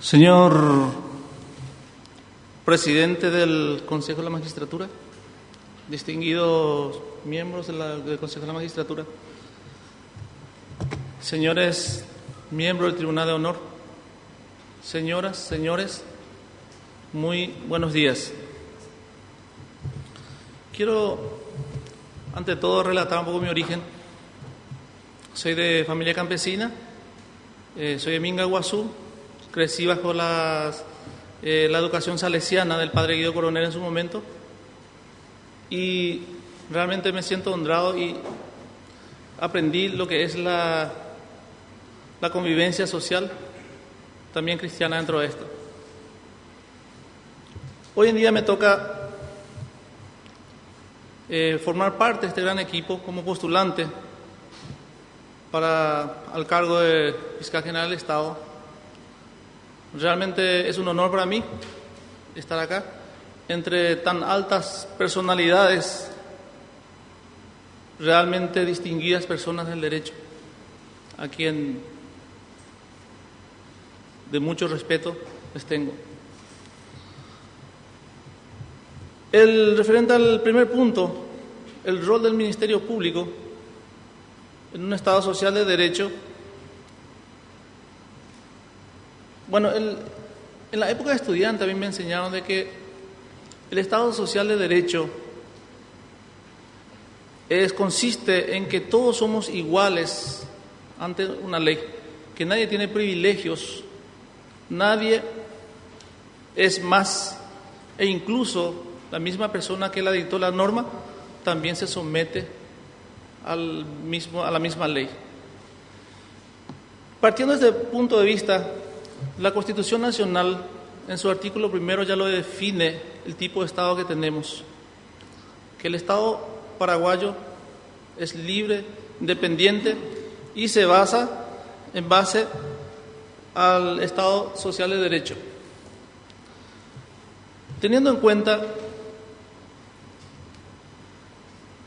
Señor presidente del Consejo de la Magistratura, distinguidos miembros del Consejo de la Magistratura, señores miembros del Tribunal de Honor, señoras, señores, muy buenos días. Quiero, ante todo, relatar un poco mi origen. Soy de familia campesina, soy de Minga, Guazú. Crecí bajo la educación salesiana del padre Guido Coronel en su momento y realmente me siento honrado y aprendí lo que es la convivencia social, también cristiana dentro de esto. Hoy en día me toca formar parte de este gran equipo como postulante al cargo de Fiscal General del Estado. Realmente es un honor para mí estar acá entre tan altas personalidades, realmente distinguidas personas del derecho, a quien de mucho respeto les tengo. Referente al primer punto, el rol del Ministerio Público en un Estado social de derecho. Bueno, en la época de estudiante a mí me enseñaron de que el Estado social de derecho consiste en que todos somos iguales ante una ley, que nadie tiene privilegios, nadie es más, e incluso la misma persona que la dictó la norma también se somete a la misma ley. Partiendo de este punto de vista, la Constitución Nacional, en su artículo primero, ya lo define el tipo de Estado que tenemos, que el Estado paraguayo es libre, independiente y se basa en base al Estado social de derecho. Teniendo en cuenta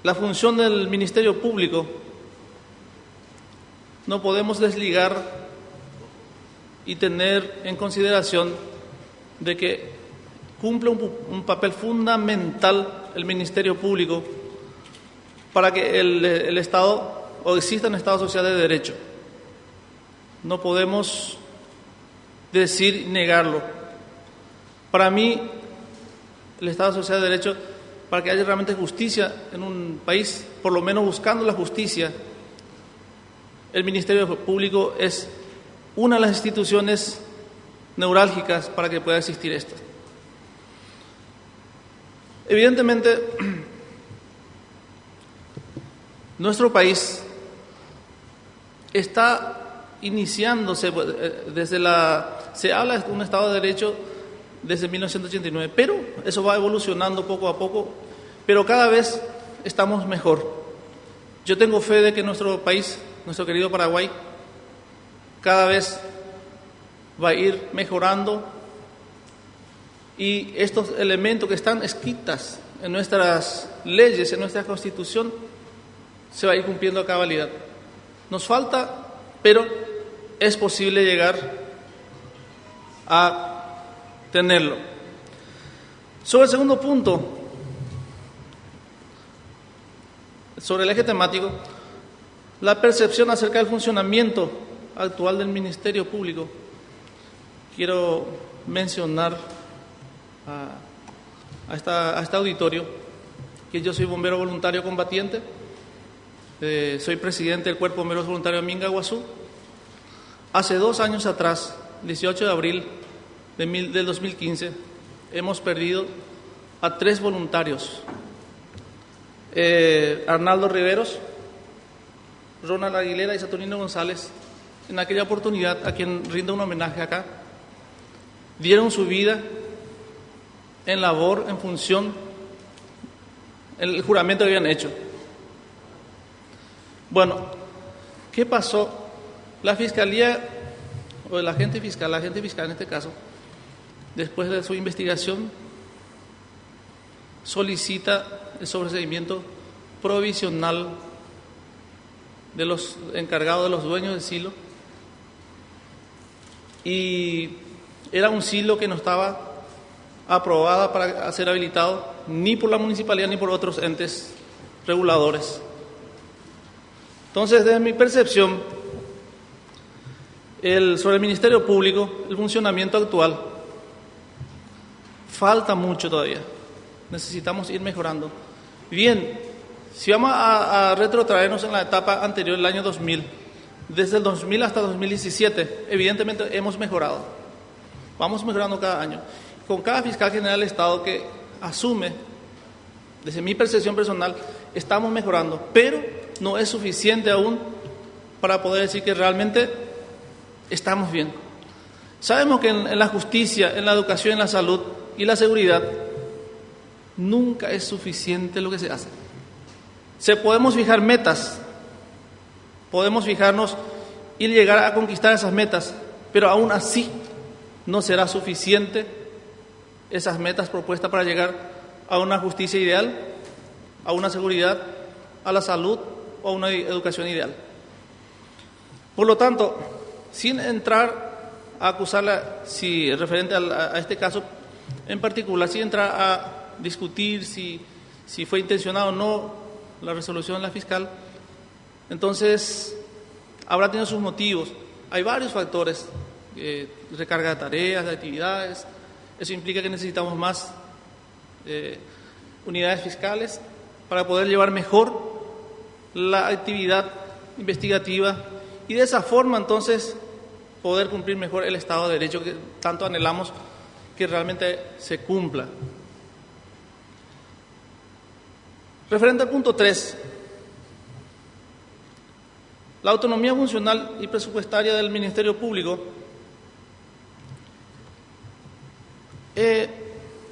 la función del Ministerio Público, no podemos desligar y tener en consideración de que cumple un papel fundamental el Ministerio Público para que el Estado, o exista un Estado social de derecho. No podemos decir y negarlo. Para mí, el Estado social de derecho, para que haya realmente justicia en un país, por lo menos buscando la justicia, el Ministerio Público es una de las instituciones neurálgicas para que pueda existir esto. Evidentemente, nuestro país está iniciándose se habla de un Estado de Derecho desde 1989, pero eso va evolucionando poco a poco, pero cada vez estamos mejor. Yo tengo fe de que nuestro país, nuestro querido Paraguay, cada vez va a ir mejorando y estos elementos que están escritos en nuestras leyes, en nuestra Constitución, se va a ir cumpliendo a cabalidad. Nos falta, pero es posible llegar a tenerlo. Sobre el segundo punto, sobre el eje temático, la percepción acerca del funcionamiento actual del Ministerio Público. Quiero mencionar a este auditorio que yo soy bombero voluntario combatiente, soy presidente del Cuerpo de Bomberos Voluntarios de Minga, Guazú. Hace 2 años atrás, 18 de abril del 2015, hemos perdido a 3 voluntarios. Arnaldo Riveros, Ronald Aguilera y Saturnino González. En aquella oportunidad, a quien rindo un homenaje acá, dieron su vida en labor, en función, el juramento que habían hecho. Bueno, ¿qué pasó? La Fiscalía, o el agente fiscal en este caso, después de su investigación, solicita el sobreseimiento provisional de los encargados, de los dueños del silo, y era un silo que no estaba aprobada para ser habilitado ni por la municipalidad ni por otros entes reguladores. Entonces, desde mi percepción, sobre el Ministerio Público, el funcionamiento actual, falta mucho todavía. Necesitamos ir mejorando. Bien, si vamos a retrotraernos en la etapa anterior, el año 2000, desde el 2000 hasta 2017, evidentemente hemos mejorado. Vamos mejorando cada año. Con cada fiscal general del Estado que asume, desde mi percepción personal, estamos mejorando, pero no es suficiente aún para poder decir que realmente estamos bien. Sabemos que en la justicia, en la educación, en la salud y la seguridad, nunca es suficiente lo que se hace. Podemos fijar metas, podemos fijarnos y llegar a conquistar esas metas, pero aún así no será suficiente esas metas propuestas para llegar a una justicia ideal, a una seguridad, a la salud o a una educación ideal. Por lo tanto, sin entrar a acusarla, si referente a este caso en particular, sin entrar a discutir si fue intencionado o no la resolución de la fiscal, entonces habrá tenido sus motivos. Hay varios factores, recarga de tareas, de actividades. Eso implica que necesitamos más unidades fiscales para poder llevar mejor la actividad investigativa y de esa forma entonces poder cumplir mejor el Estado de Derecho que tanto anhelamos que realmente se cumpla. Referente al punto 3, la autonomía funcional y presupuestaria del Ministerio Público.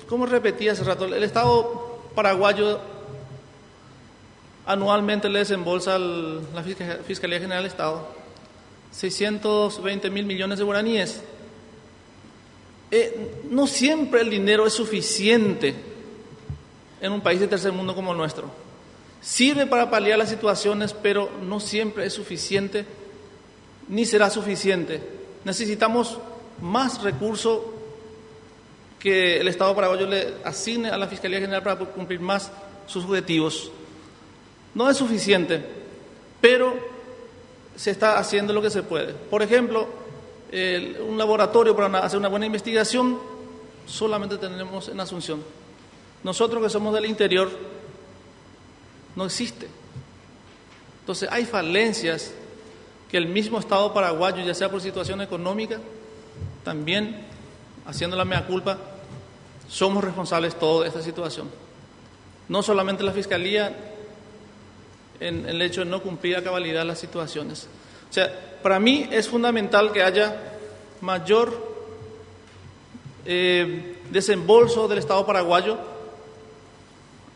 Como repetí hace rato, el Estado paraguayo anualmente le desembolsa a la Fiscalía General del Estado 620.000 millones de guaraníes. No siempre el dinero es suficiente en un país de tercer mundo como el nuestro. Sirve para paliar las situaciones, pero no siempre es suficiente, ni será suficiente. Necesitamos más recursos que el Estado paraguayo le asigne a la Fiscalía General para cumplir más sus objetivos. No es suficiente, pero se está haciendo lo que se puede. Por ejemplo, un laboratorio para hacer una buena investigación solamente tenemos en Asunción. Nosotros que somos del interior, no existe. Entonces hay falencias que el mismo Estado paraguayo, ya sea por situación económica, también haciendo la mea culpa, somos responsables todos de esta situación. No solamente la Fiscalía en el hecho de no cumplir a cabalidad las situaciones. O sea, para mí es fundamental que haya mayor desembolso del Estado paraguayo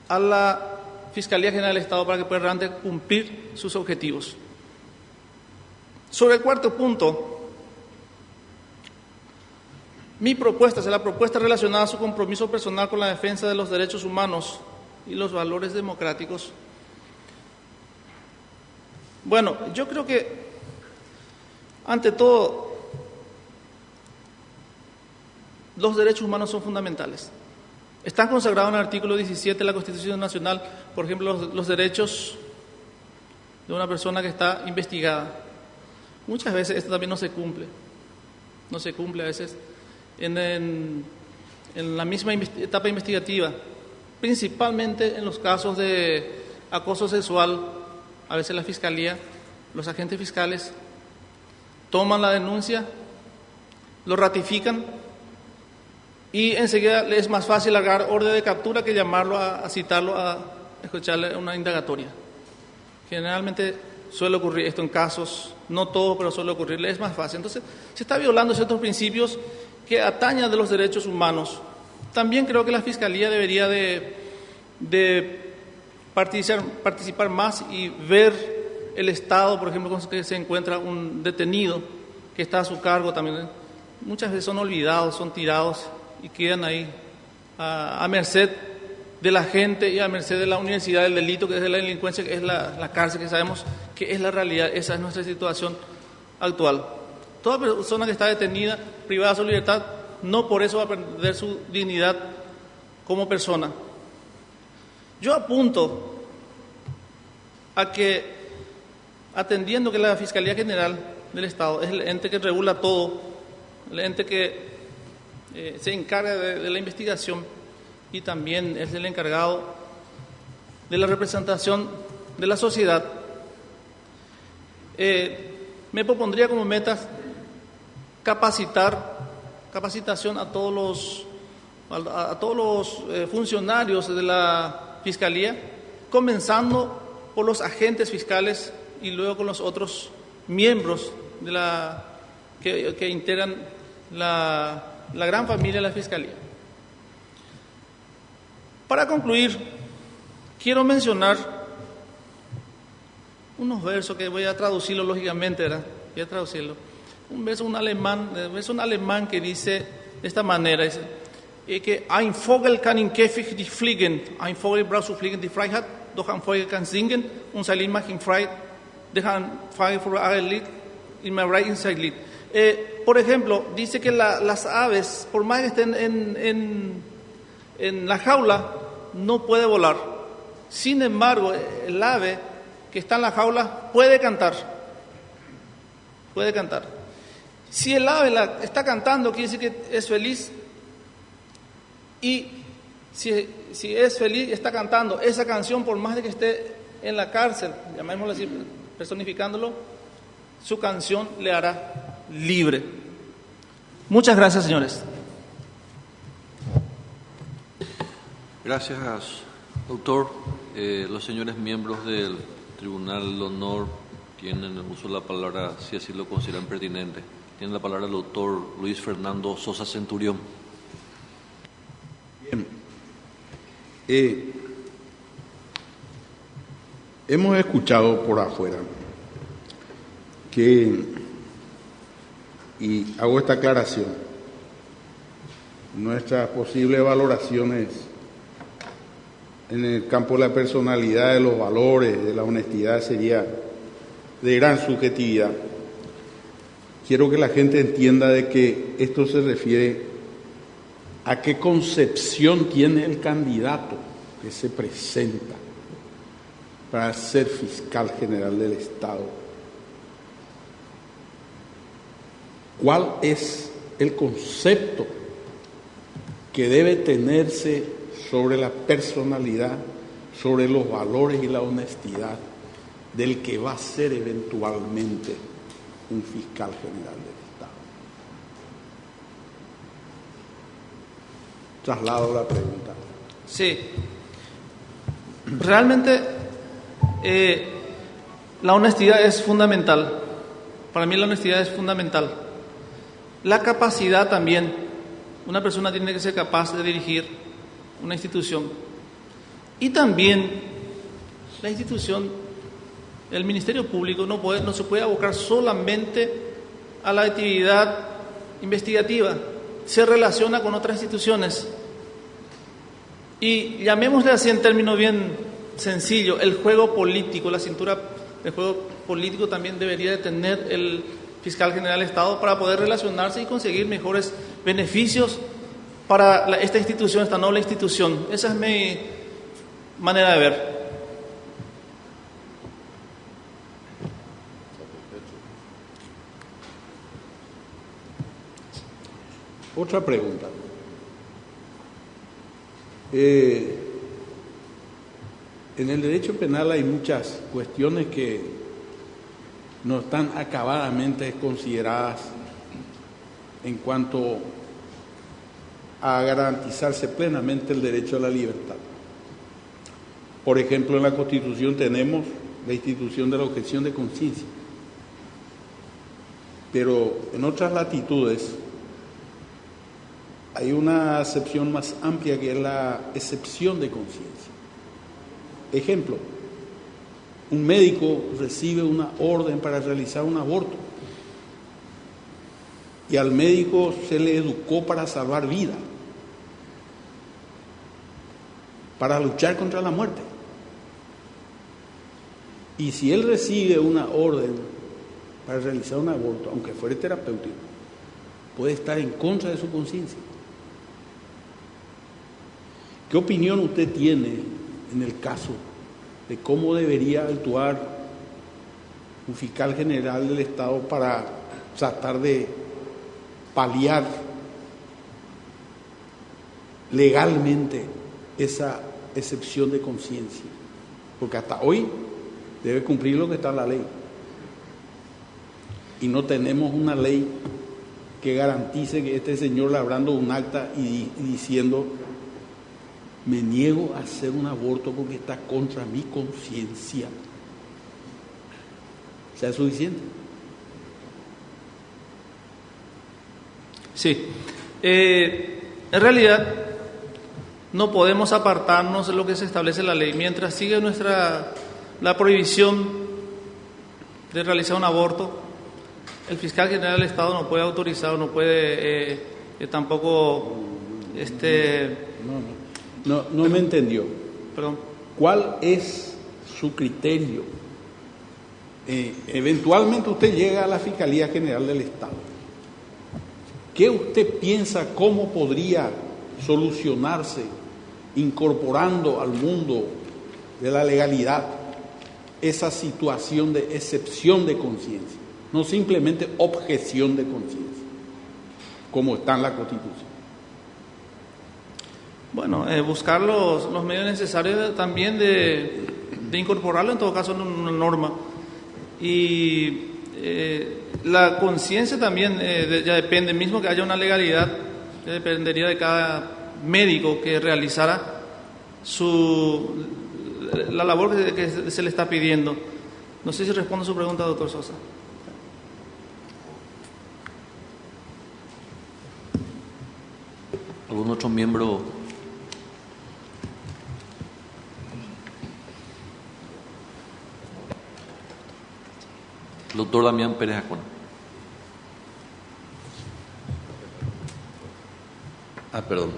a la Fiscalía General del Estado para que pueda realmente cumplir sus objetivos. Sobre el cuarto punto, mi propuesta es la propuesta relacionada a su compromiso personal con la defensa de los derechos humanos y los valores democráticos. Bueno, yo creo que, ante todo, los derechos humanos son fundamentales. Están consagrados en el artículo 17 de la Constitución Nacional, por ejemplo, los derechos de una persona que está investigada. Muchas veces esto también no se cumple. No se cumple a veces en la misma etapa investigativa, principalmente en los casos de acoso sexual. A veces la Fiscalía, los agentes fiscales, toman la denuncia, lo ratifican y enseguida les es más fácil largar orden de captura que llamarlo a citarlo a escucharle una indagatoria. Generalmente suele ocurrir esto en casos, no todo, pero suele ocurrir, es más fácil. Entonces, se está violando ciertos principios que atañan de los derechos humanos. También creo que la Fiscalía debería de participar más y ver el estado, por ejemplo, con que se encuentra un detenido que está a su cargo también. Muchas veces son olvidados, son tirados y quedan ahí a merced de la gente y a merced de la universidad del delito, que es de la delincuencia, que es la cárcel, que sabemos que es la realidad. Esa es nuestra situación actual. Toda persona que está detenida, privada de su libertad, no por eso va a perder su dignidad como persona. Yo apunto a que, atendiendo que la Fiscalía General del Estado es el ente que regula todo, el ente que se encarga de la investigación y también es el encargado de la representación de la sociedad, me propondría como meta capacitación a todos los funcionarios de la Fiscalía, comenzando por los agentes fiscales y luego con los otros miembros de que integran la gran familia de la Fiscalía. Para concluir, quiero mencionar unos versos que voy a traducirlo lógicamente, ¿verdad? Voy a traducirlo. Un verso un alemán que dice de esta manera, dice, que ein Vogel kann in Käfig nicht fliegen, ein Vogel braucht zu fliegen die Freiheit, doch ein Vogel kann singen, und sein Lied macht ihn frei, der ein Vogel für ein Lied, in mein Reich in sein Lied. Por ejemplo, dice que las aves, por más que estén en la jaula, no puede volar. Sin embargo, el ave que está en la jaula puede cantar. Puede cantar. Si el ave está cantando, quiere decir que es feliz. Y si es feliz, está cantando esa canción, por más de que esté en la cárcel, llamémoslo así, personificándolo, su canción le hará libre. Muchas gracias, señores. Gracias, doctor. Los señores miembros del Tribunal de Honor tienen el uso de la palabra, si así lo consideran pertinente. Tiene la palabra el doctor Luis Fernando Sosa Centurión. Bien. Hemos escuchado por afuera que, y hago esta aclaración, nuestras posibles valoraciones en el campo de la personalidad, de los valores, de la honestidad, sería de gran subjetividad. Quiero que la gente entienda de que esto se refiere a qué concepción tiene el candidato que se presenta para ser fiscal general del Estado. ¿Cuál es el concepto que debe tenerse sobre la personalidad, sobre los valores y la honestidad del que va a ser eventualmente un fiscal general del Estado? Traslado la pregunta. Sí. Realmente la honestidad es fundamental. Para mí la honestidad es fundamental. La capacidad también. Una persona tiene que ser capaz de dirigir una institución. Y también la institución, el Ministerio Público no se puede abocar solamente a la actividad investigativa. Se relaciona con otras instituciones. Y llamémosle así en términos bien sencillos, el juego político, la cintura del juego político también debería de tener el fiscal general del Estado para poder relacionarse y conseguir mejores beneficios para esta institución, esta noble institución. Esa es mi manera de ver. Otra pregunta. En el derecho penal hay muchas cuestiones que no están acabadamente consideradas en cuanto a garantizarse plenamente el derecho a la libertad. Por ejemplo, en la Constitución tenemos la institución de la objeción de conciencia, pero en otras latitudes hay una acepción más amplia que es la excepción de conciencia. Ejemplo, un médico recibe una orden para realizar un aborto y al médico se le educó para salvar vida, para luchar contra la muerte. Y si él recibe una orden para realizar un aborto, aunque fuera terapéutico, puede estar en contra de su conciencia. ¿Qué opinión usted tiene en el caso de cómo debería actuar un fiscal general del Estado para tratar de paliar legalmente esa excepción de conciencia? Porque hasta hoy debe cumplir lo que está en la ley. Y no tenemos una ley que garantice que este señor labrando un acta y diciendo: me niego a hacer un aborto porque está contra mi conciencia, ¿sea suficiente? Sí. En realidad, no podemos apartarnos de lo que se establece en la ley. Mientras sigue la prohibición de realizar un aborto, el fiscal general del Estado no puede autorizar, no puede tampoco... No me entendió. Perdón. ¿Cuál es su criterio? Eventualmente usted llega a la Fiscalía General del Estado. ¿Qué usted piensa cómo podría solucionarse incorporando al mundo de la legalidad esa situación de excepción de conciencia, no simplemente objeción de conciencia, como está en la Constitución? Bueno, buscar los medios necesarios también de incorporarlo, en todo caso, en una norma. Y la conciencia también ya depende, mismo que haya una legalidad, ya dependería de cada médico que realizara la labor que se le está pidiendo. No sé si respondo a su pregunta, doctor Sosa. ¿Algún otro miembro? Doctor Damián Pérez Acuña. Perdón.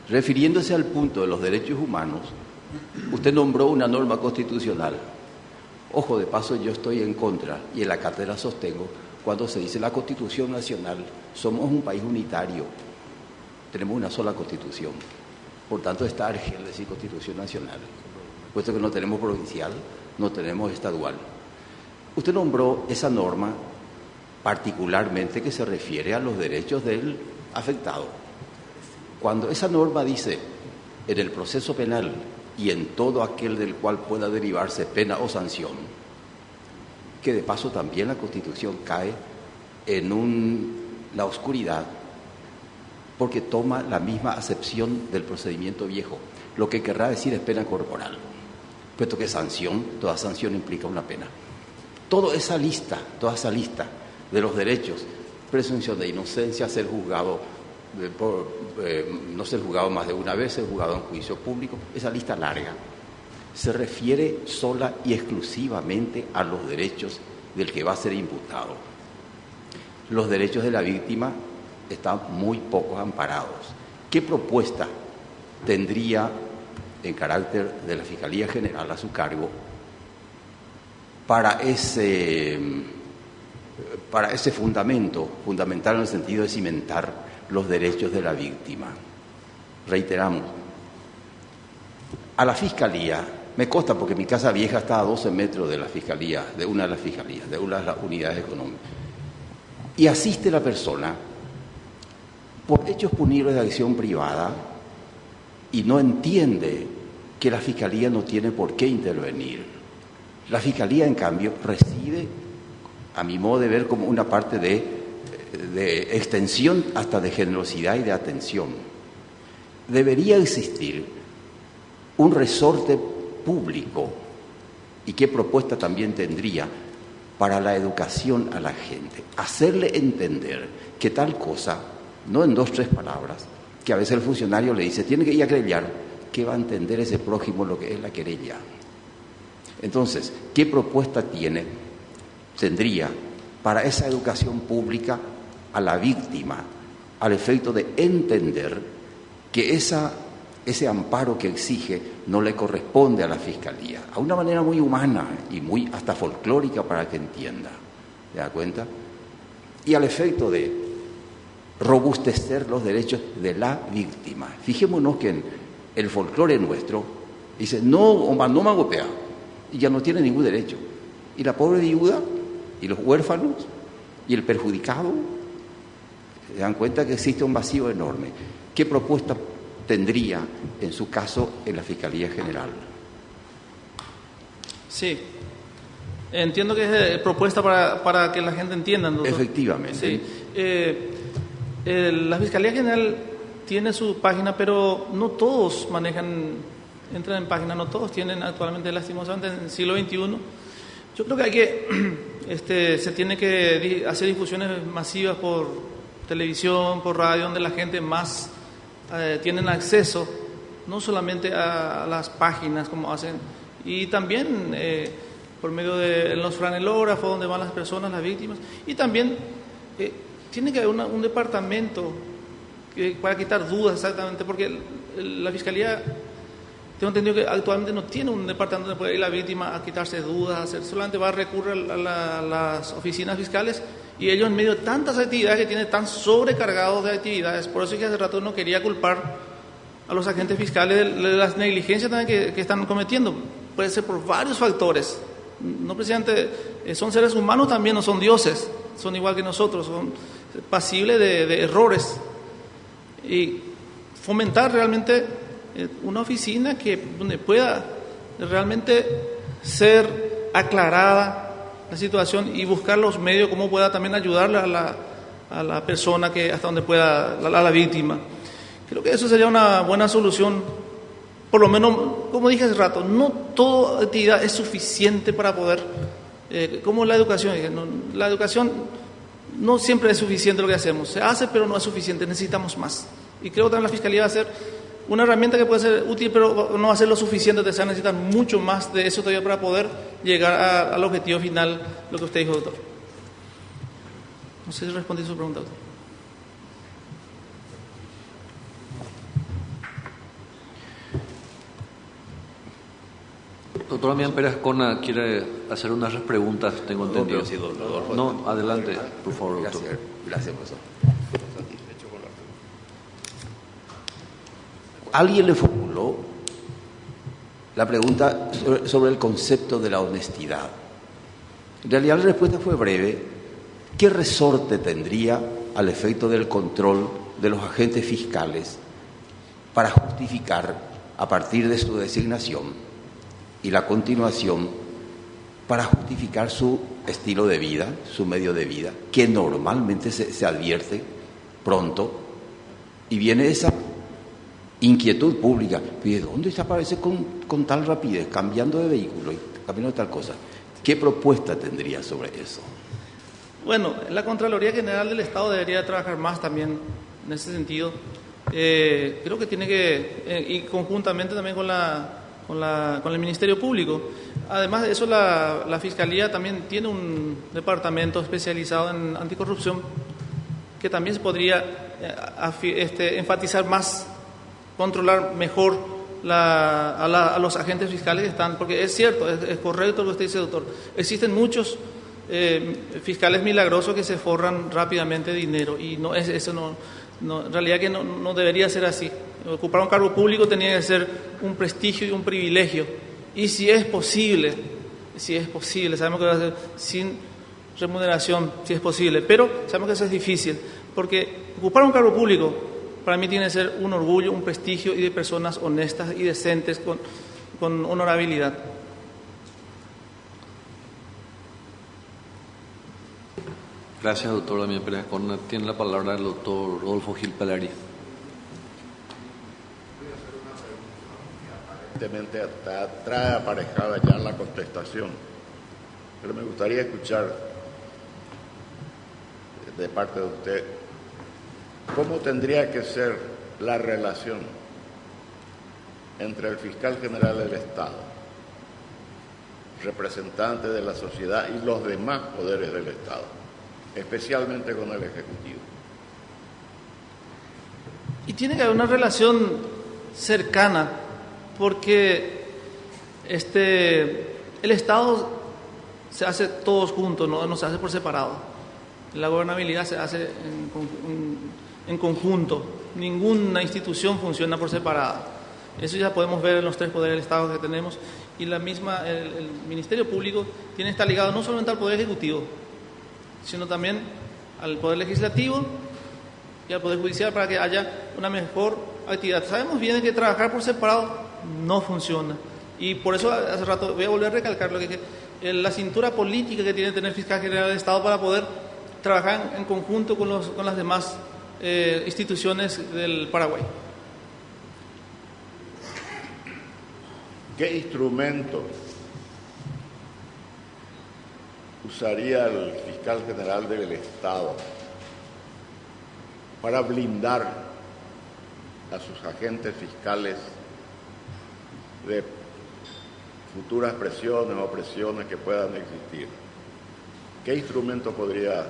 Refiriéndose al punto de los derechos humanos, usted nombró una norma constitucional. Ojo, de paso, yo estoy en contra, y en la cátedra sostengo, cuando se dice la Constitución Nacional. Somos un país unitario, tenemos una sola Constitución. Por tanto, está argel decir Constitución Nacional, puesto que no tenemos provincial, no tenemos estadual. Usted nombró esa norma particularmente que se refiere a los derechos del afectado. Cuando esa norma dice en el proceso penal y en todo aquel del cual pueda derivarse pena o sanción, que de paso también la Constitución cae en la oscuridad, porque toma la misma acepción del procedimiento viejo, lo que querrá decir es pena corporal, puesto que toda sanción implica una pena. Toda esa lista de los derechos, presunción de inocencia, ser juzgado, no ser juzgado más de una vez, ser juzgado en juicio público, esa lista larga, se refiere sola y exclusivamente a los derechos del que va a ser imputado. Los derechos de la víctima están muy poco amparados. ¿Qué propuesta tendría en carácter de la Fiscalía General a su cargo para ese fundamental en el sentido de cimentar los derechos de la víctima? Reiteramos, a la Fiscalía, me consta porque mi casa vieja está a 12 metros de la Fiscalía, de una de las Fiscalías, de una de las unidades económicas, y asiste la persona por hechos punibles de acción privada y no entiende que la Fiscalía no tiene por qué intervenir. La Fiscalía, en cambio, recibe, a mi modo de ver, como una parte de extensión hasta de generosidad y de atención. Debería existir un resorte público, y qué propuesta también tendría para la educación a la gente, hacerle entender que tal cosa, no en 2 o 3 palabras, que a veces el funcionario le dice, tiene que ir a querellar, ¿qué va a entender ese prójimo lo que es la querella? Entonces, ¿qué propuesta tendría para esa educación pública a la víctima, al efecto de entender que ese amparo que exige no le corresponde a la Fiscalía, a una manera muy humana y muy hasta folclórica para que entienda? ¿Se da cuenta? Y al efecto de robustecer los derechos de la víctima. Fijémonos que en el folclore nuestro dice, no me golpea, y ya no tiene ningún derecho. Y la pobre viuda, y los huérfanos, y el perjudicado, se dan cuenta que existe un vacío enorme. ¿Qué propuesta tendría, en su caso, en la Fiscalía General? Sí, entiendo que es propuesta para que la gente entienda, doctor. Efectivamente. Sí. La Fiscalía General tiene su página, pero no todos entran en página, no todos tienen actualmente, lastimosamente, en el siglo XXI. Yo creo que hay que, se tiene que hacer difusiones masivas por televisión, por radio, donde la gente más tienen acceso, no solamente a las páginas como hacen, y también por medio de los franelógrafos, donde van las personas, las víctimas, y también tiene que haber un departamento para quitar dudas exactamente, porque la Fiscalía, tengo entendido que actualmente no tiene un departamento donde puede ir la víctima a quitarse dudas, solamente va a recurrir a las oficinas fiscales, y ellos en medio de tantas actividades que tienen, tan sobrecargados de actividades. Por eso es que hace rato no quería culpar a los agentes fiscales de las negligencias también que están cometiendo. Puede ser por varios factores. No precisamente son seres humanos también, no son dioses, son igual que nosotros, son pasibles de errores. Y fomentar realmente una oficina donde pueda realmente ser aclarada la situación y buscar los medios, cómo pueda también ayudarle a la persona, que hasta donde pueda, a la víctima. Creo que eso sería una buena solución. Por lo menos, como dije hace rato, no toda actividad es suficiente para poder, como la educación. La educación no siempre es suficiente lo que hacemos. Se hace, pero no es suficiente, necesitamos más. Y creo que también la Fiscalía va a ser una herramienta que puede ser útil, pero no va a ser lo suficiente. Se necesita mucho más de eso todavía para poder llegar al objetivo final, lo que usted dijo, doctor. No sé si respondí su pregunta, doctor. Doctor Damián Pérez Ascona quiere hacer unas preguntas, tengo entendido. Sí, doctor. No, adelante, por favor, doctor. Gracias, profesor. Alguien le formuló la pregunta sobre el concepto de la honestidad. En realidad la respuesta fue breve. ¿Qué resorte tendría al efecto del control de los agentes fiscales para justificar, a partir de su designación y la continuación, para justificar su estilo de vida, su medio de vida, que normalmente se advierte pronto, y viene esa inquietud pública? ¿De dónde se aparece con tal rapidez, cambiando de vehículo y cambiando de tal cosa? ¿Qué propuesta tendría sobre eso? Bueno, la Contraloría General del Estado debería trabajar más también en ese sentido. Creo que tiene que, y conjuntamente también con el Ministerio Público. Además de eso, la Fiscalía también tiene un departamento especializado en anticorrupción que también se podría enfatizar más, controlar mejor a los agentes fiscales que están, porque es cierto, es correcto lo que usted dice, doctor. Existen muchos fiscales milagrosos que se forran rápidamente dinero, y eso en realidad que no debería ser así. Ocupar un cargo público tenía que ser un prestigio y un privilegio, y si es posible, sabemos que va a ser sin remuneración, si es posible, pero sabemos que eso es difícil, porque ocupar un cargo público para mí tiene que ser un orgullo, un prestigio, y de personas honestas y decentes con honorabilidad. Gracias, doctor Damián Pérez Ascona. Tiene la palabra el doctor Rodolfo Gil Pelari. Evidentemente trae aparejada ya la contestación, pero me gustaría escuchar de parte de usted cómo tendría que ser la relación entre el fiscal general del Estado, representante de la sociedad y los demás poderes del Estado, especialmente con el Ejecutivo. Y tiene que haber una relación cercana, porque el Estado se hace todos juntos, no se hace por separado. La gobernabilidad se hace en conjunto. Ninguna institución funciona por separada. Eso ya podemos ver en los 3 poderes del Estado que tenemos. Y el Ministerio Público está ligado no solamente al Poder Ejecutivo, sino también al Poder Legislativo y al Poder Judicial para que haya una mejor actividad. Sabemos bien que trabajar por separado no funciona. Y por eso hace rato voy a volver a recalcar lo que la cintura política que tiene que tener el Fiscal General del Estado para poder trabajar en conjunto con las demás instituciones del Paraguay. ¿Qué instrumento usaría el Fiscal General del Estado para blindar a sus agentes fiscales de futuras presiones o presiones que puedan existir? ¿Qué instrumento podría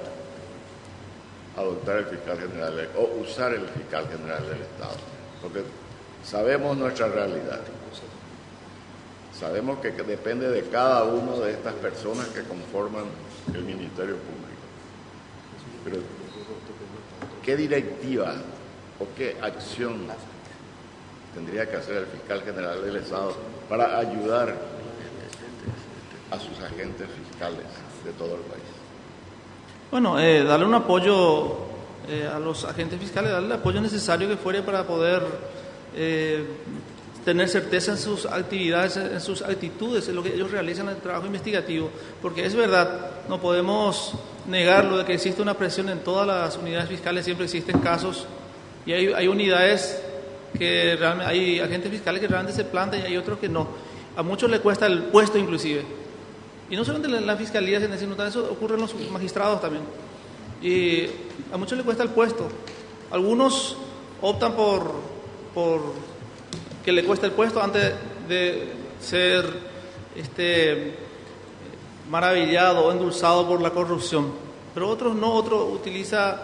adoptar el Fiscal General o usar el Fiscal General del Estado? Porque sabemos nuestra realidad. Sabemos que depende de cada una de estas personas que conforman el Ministerio Público. Pero, ¿qué directiva o qué acción tendría que hacer el Fiscal General del Estado para ayudar a sus agentes fiscales de todo el país? Bueno, darle un apoyo a los agentes fiscales, darle el apoyo necesario que fuere para poder tener certeza en sus actividades, en sus actitudes, en lo que ellos realizan en el trabajo investigativo, porque es verdad, no podemos negarlo de que existe una presión en todas las unidades fiscales, siempre existen casos y hay unidades que realmente, hay agentes fiscales que realmente se plantan y hay otros que no. A muchos les cuesta el puesto inclusive, y no solamente en la fiscalía, sino también eso ocurre en los magistrados también, y a muchos les cuesta el puesto. Algunos optan por que le cuesta el puesto antes de ser maravillado o endulzado por la corrupción. Pero otros no, otros utiliza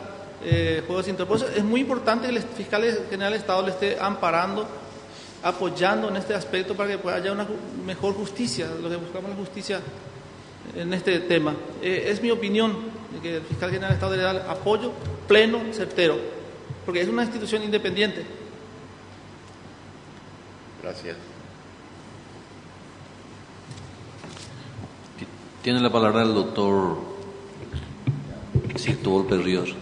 juegos de interés. Por eso es muy importante que el Fiscal General del Estado le esté amparando, apoyando en este aspecto para que haya una mejor justicia, lo que buscamos la justicia en este tema. Es mi opinión de que el Fiscal General del Estado debe dar apoyo pleno, certero, porque es una institución independiente. Gracias. Tiene la palabra el doctor Cristóbal Perrios.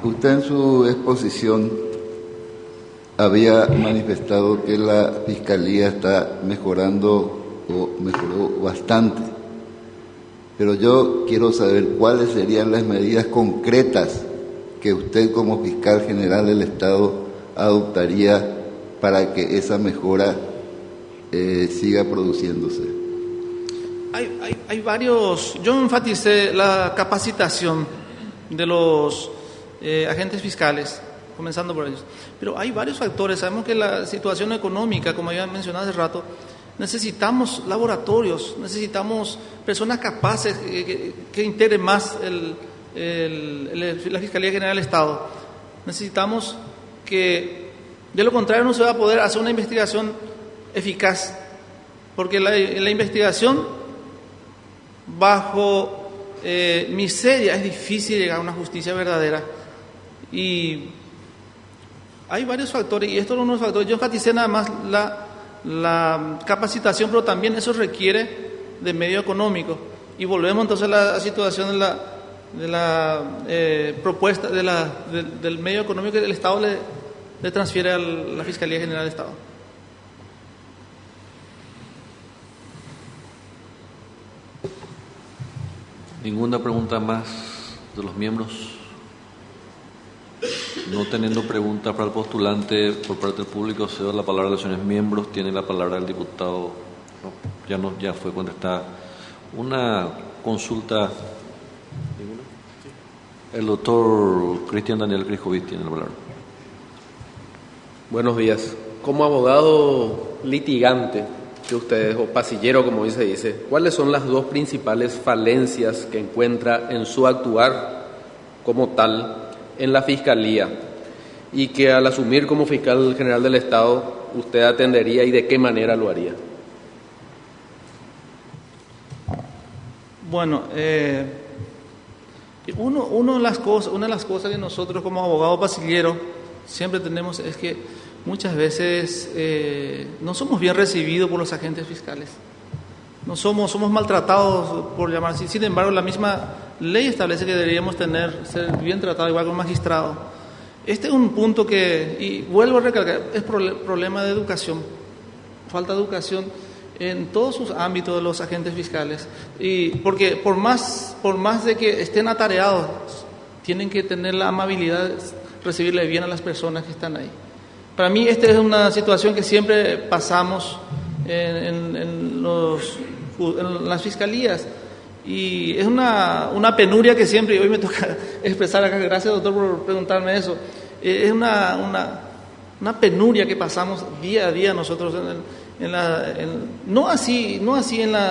Usted en su exposición había manifestado que la Fiscalía está mejorando o mejoró bastante, pero yo quiero saber cuáles serían las medidas concretas que usted como Fiscal General del Estado adoptaría para que esa mejora siga produciéndose. Hay varios. Yo enfaticé la capacitación de los agentes fiscales, comenzando por ellos. Pero hay varios factores. Sabemos que la situación económica, como había mencionado hace rato, necesitamos laboratorios, necesitamos personas capaces que integren más la Fiscalía General del Estado. Necesitamos que, de lo contrario, no se va a poder hacer una investigación eficaz, porque la investigación bajo miseria es difícil llegar a una justicia verdadera. Y hay varios factores, y esto es uno de los factores. Yo enfaticé nada más la capacitación, pero también eso requiere de medio económico. Y volvemos entonces a la situación de la propuesta del medio económico que el Estado le transfiere a la Fiscalía General del Estado. ¿Ninguna pregunta más de los miembros? No teniendo preguntas para el postulante por parte del público, cedo la palabra a los señores miembros. Tiene la palabra el diputado. Ya fue contestada. Una consulta. El doctor Cristian Daniel Criscovich tiene la palabra. Buenos días. Como abogado litigante de ustedes, o pasillero como se dice, ¿cuáles son las dos principales falencias que encuentra en su actuar como tal en la Fiscalía y que al asumir como Fiscal General del Estado usted atendería y de qué manera lo haría? Bueno, Una de las cosas que nosotros como abogados pasilleros siempre tenemos es que muchas veces no somos bien recibidos por los agentes fiscales. No somos maltratados, por llamar así. Sin embargo, la misma ley establece que deberíamos ser bien tratados igual que un magistrado. Este es un punto que, y vuelvo a recalcar, es problema de educación, falta de educación en todos sus ámbitos de los agentes fiscales. Y porque por más de que estén atareados, tienen que tener la amabilidad de recibirle bien a las personas que están ahí. Para mí esta es una situación que siempre pasamos en las fiscalías, y es una penuria que siempre, y hoy me toca expresar acá, gracias doctor por preguntarme eso, es una penuria que pasamos día a día nosotros no así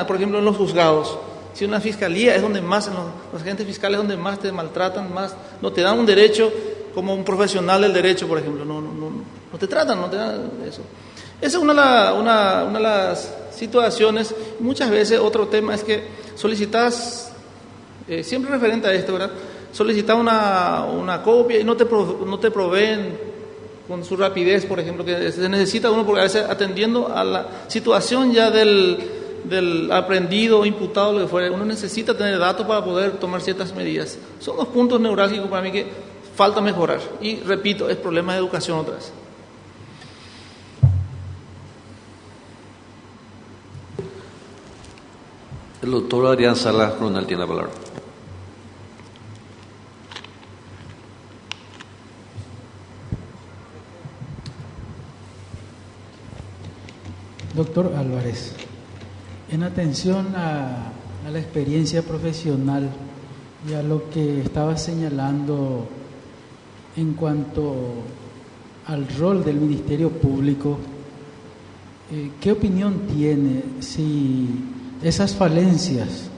por ejemplo en los juzgados, sino en la fiscalía es donde más, en los agentes fiscales donde más te maltratan, más no te dan un derecho como un profesional del derecho, por ejemplo, no te tratan, no te dan eso. Esa es una de las situaciones. Muchas veces otro tema es que solicitas, siempre referente a esto, ¿verdad? Solicitas una copia y no te proveen con su rapidez, por ejemplo, que se necesita uno, porque a veces atendiendo a la situación ya del aprendido o imputado, lo que fuera, uno necesita tener datos para poder tomar ciertas medidas. Son los puntos neurálgicos para mí que falta mejorar. Y repito, es problema de educación otra vez. El doctor Adrián Salas Coronel tiene la palabra. Doctor Álvarez, en atención a la experiencia profesional y a lo que estaba señalando en cuanto al rol del Ministerio Público, ¿qué opinión tiene si esas falencias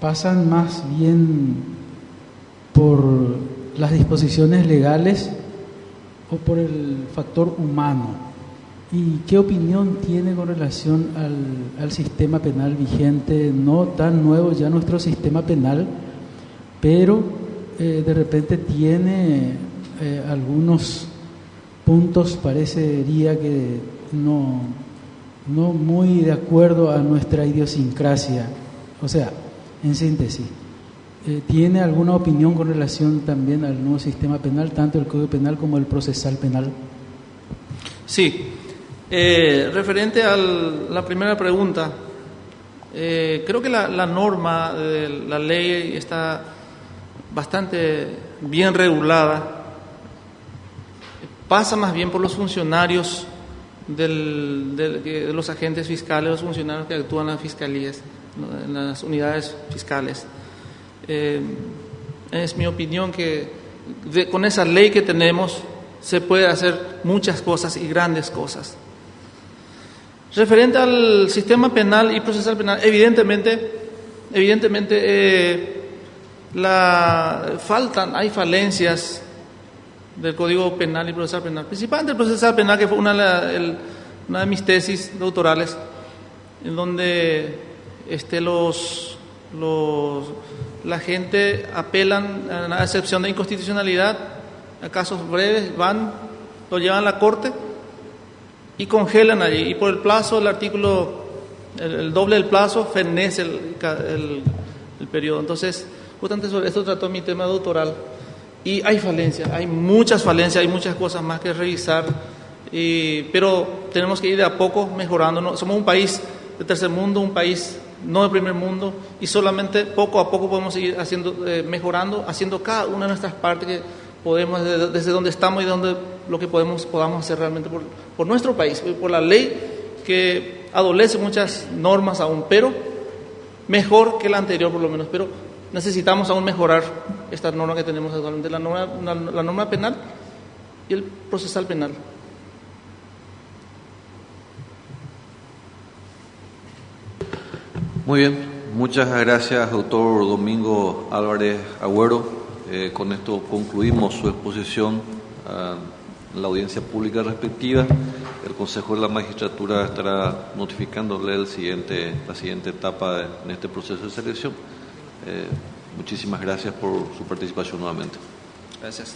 pasan más bien por las disposiciones legales o por el factor humano? ¿Y qué opinión tiene con relación al sistema penal vigente? No tan nuevo ya nuestro sistema penal, pero de repente tiene algunos puntos, parecería que no muy de acuerdo a nuestra idiosincrasia. O sea, en síntesis, ¿tiene alguna opinión con relación también al nuevo sistema penal, tanto el Código Penal como el procesal penal? Sí. Referente a la primera pregunta, creo que la norma de la ley está bastante bien regulada. Pasa más bien por los funcionarios de los agentes fiscales, los funcionarios que actúan en las fiscalías, en las unidades fiscales. Es mi opinión que con esa ley que tenemos se puede hacer muchas cosas y grandes cosas. Referente al sistema penal y procesal penal, evidentemente hay falencias del Código Penal y procesal penal, principalmente el procesal penal, que fue una de mis tesis doctorales, en donde la gente apelan a la excepción de inconstitucionalidad a casos breves, lo llevan a la corte y congelan allí, y por el plazo, el artículo, el doble del plazo, fenece el periodo. Entonces, justamente sobre esto trató mi tema doctoral. Y hay falencias, hay muchas cosas más que revisar, pero tenemos que ir de a poco mejorando, ¿no? Somos un país de tercer mundo, un país no de primer mundo, y solamente poco a poco podemos seguir mejorando, haciendo cada una de nuestras partes que podemos, desde donde estamos y lo que podamos hacer realmente por nuestro país, por la ley que adolece muchas normas aún, pero mejor que la anterior por lo menos, pero necesitamos aún mejorar esta norma que tenemos actualmente, la norma penal y el procesal penal. Muy bien, muchas gracias, doctor Domingo Álvarez Agüero. Con esto concluimos su exposición a la audiencia pública respectiva. El Consejo de la Magistratura estará notificándole la siguiente etapa en este proceso de selección. Muchísimas gracias por su participación nuevamente. Gracias.